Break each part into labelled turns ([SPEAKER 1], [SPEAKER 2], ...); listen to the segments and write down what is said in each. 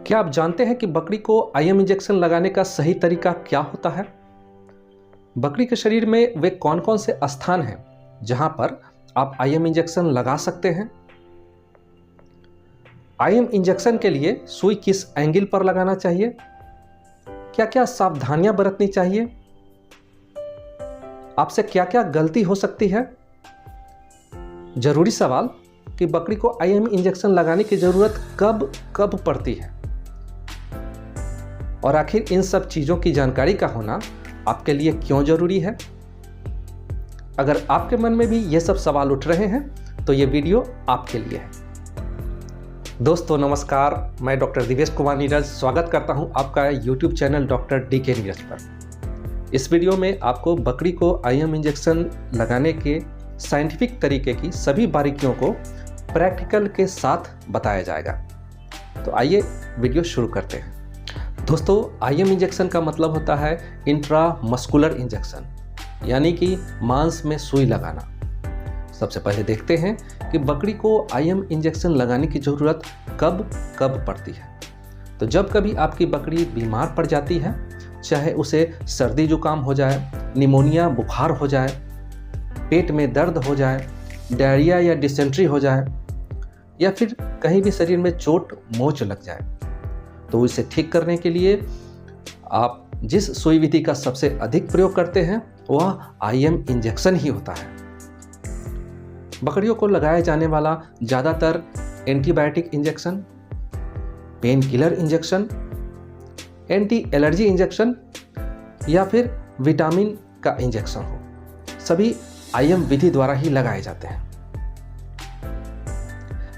[SPEAKER 1] क्या आप जानते हैं कि बकरी को आईएम इंजेक्शन लगाने का सही तरीका क्या होता है? बकरी के शरीर में वे कौन कौन से स्थान हैं जहां पर आप आईएम इंजेक्शन लगा सकते हैं? आईएम इंजेक्शन के लिए सुई किस एंगल पर लगाना चाहिए? क्या क्या सावधानियां बरतनी चाहिए? आपसे क्या क्या गलती हो सकती है? जरूरी सवाल कि बकरी को आईएम इंजेक्शन लगाने की जरूरत कब कब पड़ती है और आखिर इन सब चीजों की जानकारी का होना आपके लिए क्यों जरूरी है? अगर आपके मन में भी ये सब सवाल उठ रहे हैं तो ये वीडियो आपके लिए है। दोस्तों नमस्कार, मैं डॉक्टर दिवेश कुमार नीरज स्वागत करता हूं आपका YouTube channel doctor DK. Neeraj पर। इस वीडियो में आपको बकरी को आईएम इंजेक्शन लगाने के साइंटिफिक तरीके की सभी बारीकियों को प्रैक्टिकल के साथ बताया जाएगा। तो आइए वीडियो शुरू करते हैं। दोस्तों, आईएम इंजेक्शन का मतलब होता है इंट्रामस्कुलर इंजेक्शन, यानी कि मांस में सुई लगाना। सबसे पहले देखते हैं कि बकरी को आईएम इंजेक्शन लगाने की ज़रूरत कब कब पड़ती है। तो जब कभी आपकी बकरी बीमार पड़ जाती है, चाहे उसे सर्दी जुकाम हो जाए, निमोनिया बुखार हो जाए, पेट में दर्द हो जाए, डायरिया या डिसेंट्री हो जाए, या फिर कहीं भी शरीर में चोट मोच लग जाए, तो इसे ठीक करने के लिए आप जिस सुई विधि का सबसे अधिक प्रयोग करते हैं वह आईएम इंजेक्शन ही होता है। बकरियों को लगाया जाने वाला ज़्यादातर antibiotic injection, pain killer injection, anti allergy injection या फिर विटामिन का इंजेक्शन हो, सभी आईएम विधि द्वारा ही लगाए जाते हैं।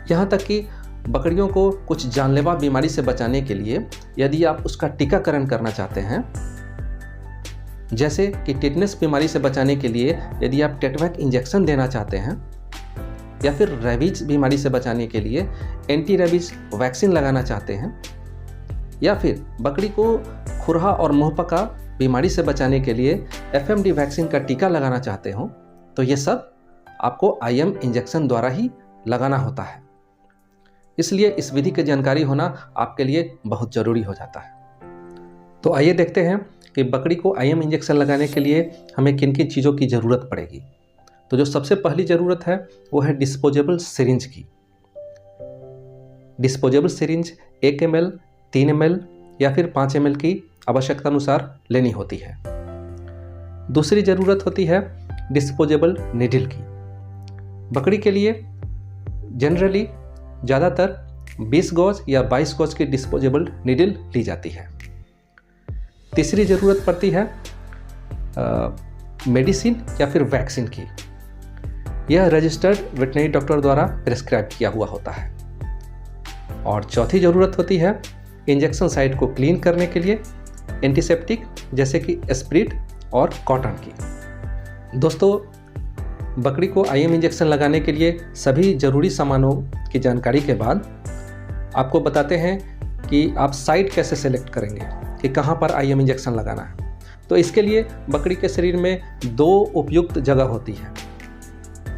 [SPEAKER 1] यहाँ तक कि बकरियों को कुछ जानलेवा बीमारी से बचाने के लिए यदि आप उसका टीकाकरण करना चाहते हैं, जैसे कि टेटनस बीमारी से बचाने के लिए यदि आप टेटवैक इंजेक्शन देना चाहते हैं, या फिर रेबीज बीमारी से बचाने के लिए एंटी रेबीज वैक्सीन लगाना चाहते हैं, या फिर बकरी को खुरहा और मुंहपका बीमारी से बचाने के लिए एफएमडी वैक्सीन का टीका लगाना चाहते हो, तो ये सब आपको आईएम इंजेक्शन द्वारा ही लगाना होता है। इसलिए इस विधि की जानकारी होना आपके लिए बहुत ज़रूरी हो जाता है। तो आइए देखते हैं कि बकरी को आईएम इंजेक्शन लगाने के लिए हमें किन किन चीज़ों की ज़रूरत पड़ेगी। तो जो सबसे पहली ज़रूरत है वो है डिस्पोजेबल सिरिंज की। डिस्पोजेबल सिरिंज 1 ml, 3 ml या फिर 5 ml की आवश्यकता अनुसार लेनी होती है। दूसरी ज़रूरत होती है डिस्पोजेबल निडल की। बकरी के लिए जनरली ज़्यादातर 20 गॉज या 22 गॉज की डिस्पोजेबल निडल ली जाती है। तीसरी ज़रूरत पड़ती है मेडिसिन या फिर वैक्सीन की। यह रजिस्टर्ड वेटनरी डॉक्टर द्वारा प्रिस्क्राइब किया हुआ होता है। और चौथी ज़रूरत होती है इंजेक्शन साइट को क्लीन करने के लिए एंटीसेप्टिक जैसे कि स्प्रिट और कॉटन की। दोस्तों, बकरी को आईएम इंजेक्शन लगाने के लिए सभी ज़रूरी सामानों की जानकारी के बाद आपको बताते हैं कि आप साइट कैसे सेलेक्ट करेंगे कि कहाँ पर आईएम इंजेक्शन लगाना है। तो इसके लिए बकरी के शरीर में 2 उपयुक्त जगह होती है।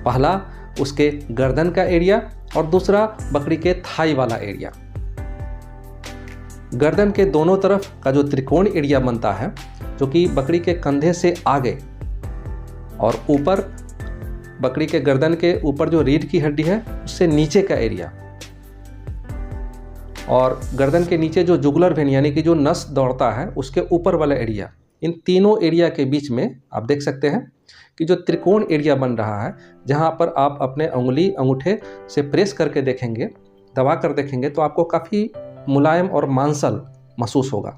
[SPEAKER 1] पहला उसके गर्दन का एरिया और दूसरा बकरी के थाई वाला एरिया। गर्दन के दोनों तरफ का जो त्रिकोण एरिया बनता है, जो कि बकरी के कंधे से आगे और ऊपर बकरी के गर्दन के ऊपर जो रीढ़ की हड्डी है उससे नीचे का एरिया, और गर्दन के नीचे जो जुगुलर वेन यानी कि जो नस दौड़ता है उसके ऊपर वाला एरिया, इन तीनों एरिया के बीच में आप देख सकते हैं कि जो त्रिकोण एरिया बन रहा है, जहां पर आप अपने अंगूठे से प्रेस करके देखेंगे, दबा कर देखेंगे, तो आपको काफ़ी मुलायम और मांसल महसूस होगा।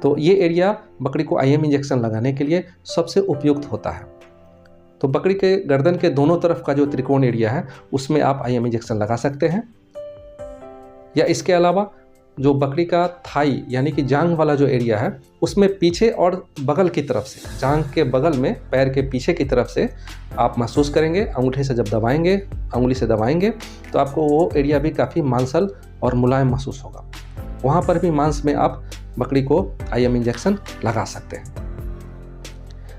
[SPEAKER 1] तो ये एरिया बकरी को आईएम इंजेक्शन लगाने के लिए सबसे उपयुक्त होता है। तो बकरी के गर्दन के दोनों तरफ का जो त्रिकोण एरिया है उसमें आप आईएम इंजेक्शन लगा सकते हैं। या इसके अलावा जो बकरी का थाई यानी कि जांघ वाला जो एरिया है उसमें पीछे और बगल की तरफ से, जांघ के बगल में पैर के पीछे की तरफ से आप महसूस करेंगे, अंगूठे से जब दबाएंगे, अंगुली से दबाएंगे, तो आपको वो एरिया भी काफ़ी मांसल और मुलायम महसूस होगा। वहाँ पर भी मांस में आप बकरी को आईएम इंजेक्शन लगा सकते हैं।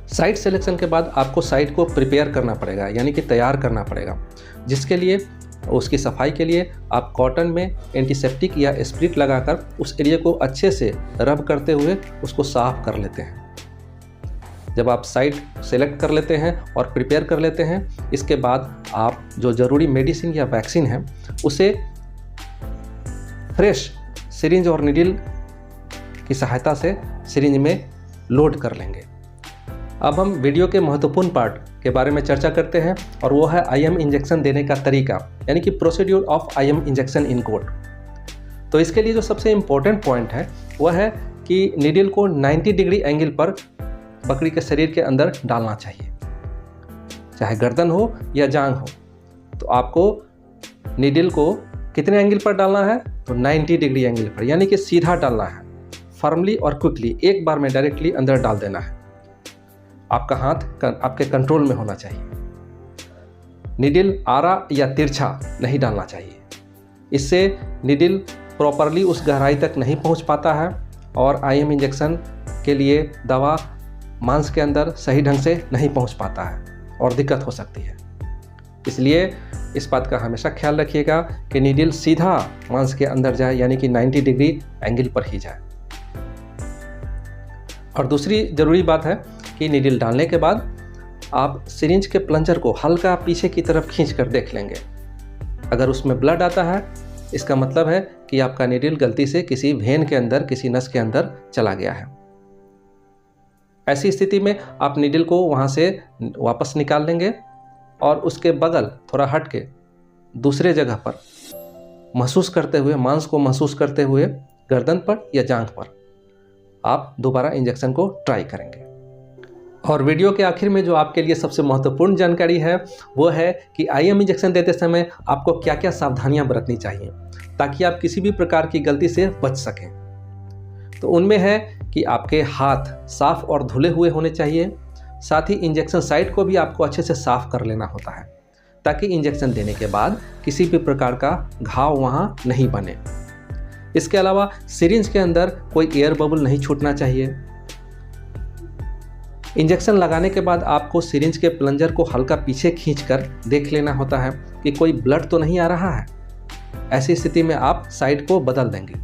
[SPEAKER 1] साइट सिलेक्शन के बाद आपको साइट को प्रिपेयर करना पड़ेगा, यानी कि तैयार करना पड़ेगा, जिसके लिए उसकी सफाई के लिए आप कॉटन में एंटीसेप्टिक या स्प्रिट लगाकर उस एरिया को अच्छे से रब करते हुए उसको साफ कर लेते हैं। जब आप साइट सेलेक्ट कर लेते हैं और प्रिपेयर कर लेते हैं, इसके बाद आप जो ज़रूरी मेडिसिन या वैक्सीन है उसे फ्रेश सिरिंज और नीडल की सहायता से सिरिंज में लोड कर लेंगे। अब हम वीडियो के महत्वपूर्ण पार्ट के बारे में चर्चा करते हैं और वो है IM इंजेक्शन देने का तरीका, यानी कि procedure of IM injection in court. तो इसके लिए जो सबसे इम्पोर्टेंट पॉइंट है वह है कि नीडल को 90 डिग्री एंगल पर बकरी के शरीर के अंदर डालना चाहिए, चाहे गर्दन हो या जांग हो। तो आपको नीडल को कितने एंगल पर डालना है? तो 90 डिग्री एंगल पर, यानी कि सीधा डालना है, फर्मली और क्विकली, एक बार में डायरेक्टली अंदर डाल देना है। आपका हाथ आपके कंट्रोल में होना चाहिए। नीडल आरा या तिरछा नहीं डालना चाहिए, इससे नीडल प्रॉपरली उस गहराई तक नहीं पहुंच पाता है और IM इंजेक्शन के लिए दवा मांस के अंदर सही ढंग से नहीं पहुंच पाता है और दिक्कत हो सकती है। इसलिए इस बात का हमेशा ख्याल रखिएगा कि नीडल सीधा मांस के अंदर जाए, यानी कि 90 डिग्री एंगल पर ही जाए। और दूसरी ज़रूरी बात है कि नीडल डालने के बाद आप सिरिंज के प्लंजर को हल्का पीछे की तरफ खींचकर देख लेंगे। अगर उसमें ब्लड आता है, इसका मतलब है कि आपका नीडल गलती से किसी वेन के अंदर, किसी नस के अंदर चला गया है। ऐसी स्थिति में आप नीडल को वहाँ से वापस निकाल लेंगे और उसके बगल थोड़ा हट के दूसरे जगह पर महसूस करते हुए, मांस को महसूस करते हुए गर्दन पर या जांघ पर आप दोबारा इंजेक्शन को ट्राई करेंगे। और वीडियो के आखिर में जो आपके लिए सबसे महत्वपूर्ण जानकारी है वो है कि IM इंजेक्शन देते समय आपको क्या क्या सावधानियां बरतनी चाहिए ताकि आप किसी भी प्रकार की गलती से बच सकें। तो उनमें है कि आपके हाथ साफ और धुले हुए होने चाहिए, साथ ही इंजेक्शन साइट को भी आपको अच्छे से साफ कर लेना होता है ताकि इंजेक्शन देने के बाद किसी भी प्रकार का घाव वहाँ नहीं बने। इसके अलावा सिरिंज के अंदर कोई एयर बबल नहीं छूटना चाहिए। इंजेक्शन लगाने के बाद आपको सिरिंज के प्लंजर को हल्का पीछे खींचकर देख लेना होता है कि कोई ब्लड तो नहीं आ रहा है। ऐसी स्थिति में आप साइड को बदल देंगे।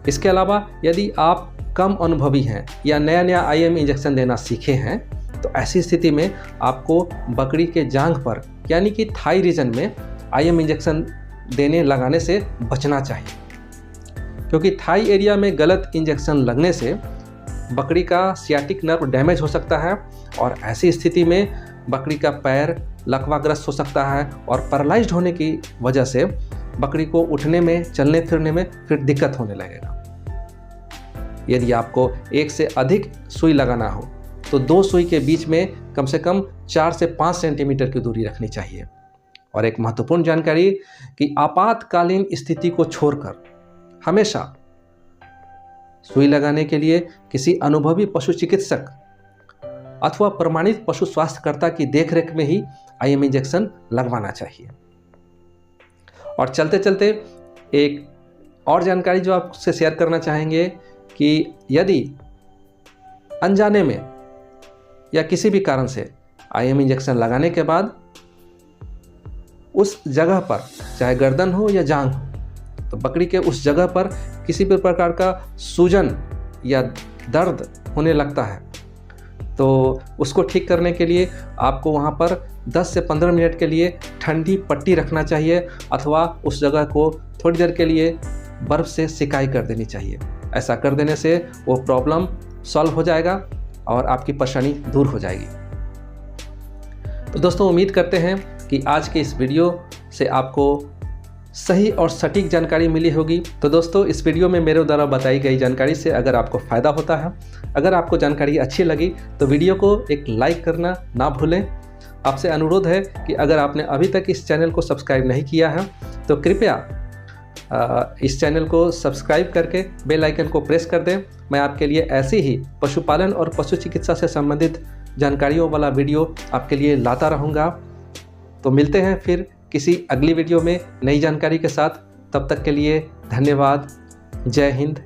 [SPEAKER 1] इसके अलावा यदि आप कम अनुभवी हैं या नया IM इंजेक्शन देना सीखे हैं तो ऐसी स्थिति में आपको बकरी के जांघ पर, यानी कि थाई रीजन में IM इंजेक्शन लगाने से बचना चाहिए, क्योंकि थाई एरिया में गलत इंजेक्शन लगने से बकरी का सियाटिक नर्व डैमेज हो सकता है और ऐसी स्थिति में बकरी का पैर लकवाग्रस्त हो सकता है और पैरालाइज्ड होने की वजह से बकरी को उठने में, चलने फिरने में फिर दिक्कत होने लगेगा। यदि आपको एक से अधिक सुई लगाना हो तो 2 सुई के बीच में कम से कम 4 से 5 सेंटीमीटर की दूरी रखनी चाहिए। और एक महत्वपूर्ण जानकारी कि आपातकालीन स्थिति को छोड़कर हमेशा सुई लगाने के लिए किसी अनुभवी पशु चिकित्सक अथवा प्रमाणित पशु स्वास्थ्यकर्ता की देखरेख में ही IM इंजेक्शन लगवाना चाहिए। और चलते चलते एक और जानकारी जो आपसे शेयर करना चाहेंगे कि यदि अनजाने में या किसी भी कारण से IM इंजेक्शन लगाने के बाद उस जगह पर, चाहे गर्दन हो या जांघ हो, तो बकरी के उस जगह पर किसी भी प्रकार का सूजन या दर्द होने लगता है तो उसको ठीक करने के लिए आपको वहाँ पर 10 से 15 मिनट के लिए ठंडी पट्टी रखना चाहिए अथवा उस जगह को थोड़ी देर के लिए बर्फ़ से सिकाई कर देनी चाहिए। ऐसा कर देने से वो प्रॉब्लम सॉल्व हो जाएगा और आपकी परेशानी दूर हो जाएगी। तो दोस्तों, उम्मीद करते हैं कि आज के इस वीडियो से आपको सही और सटीक जानकारी मिली होगी। तो दोस्तों, इस वीडियो में मेरे द्वारा बताई गई जानकारी से अगर आपको फ़ायदा होता है, अगर आपको जानकारी अच्छी लगी तो वीडियो को एक लाइक करना ना भूलें। आपसे अनुरोध है कि अगर आपने अभी तक इस चैनल को सब्सक्राइब नहीं किया है तो कृपया इस चैनल को सब्सक्राइब करके बेल आइकन को प्रेस कर दें। मैं आपके लिए ऐसी ही पशुपालन और पशु चिकित्सा से संबंधित जानकारियों वाला वीडियो आपके लिए लाता रहूँगा। तो मिलते हैं फिर किसी अगली वीडियो में नई जानकारी के साथ। तब तक के लिए धन्यवाद। जय हिंद।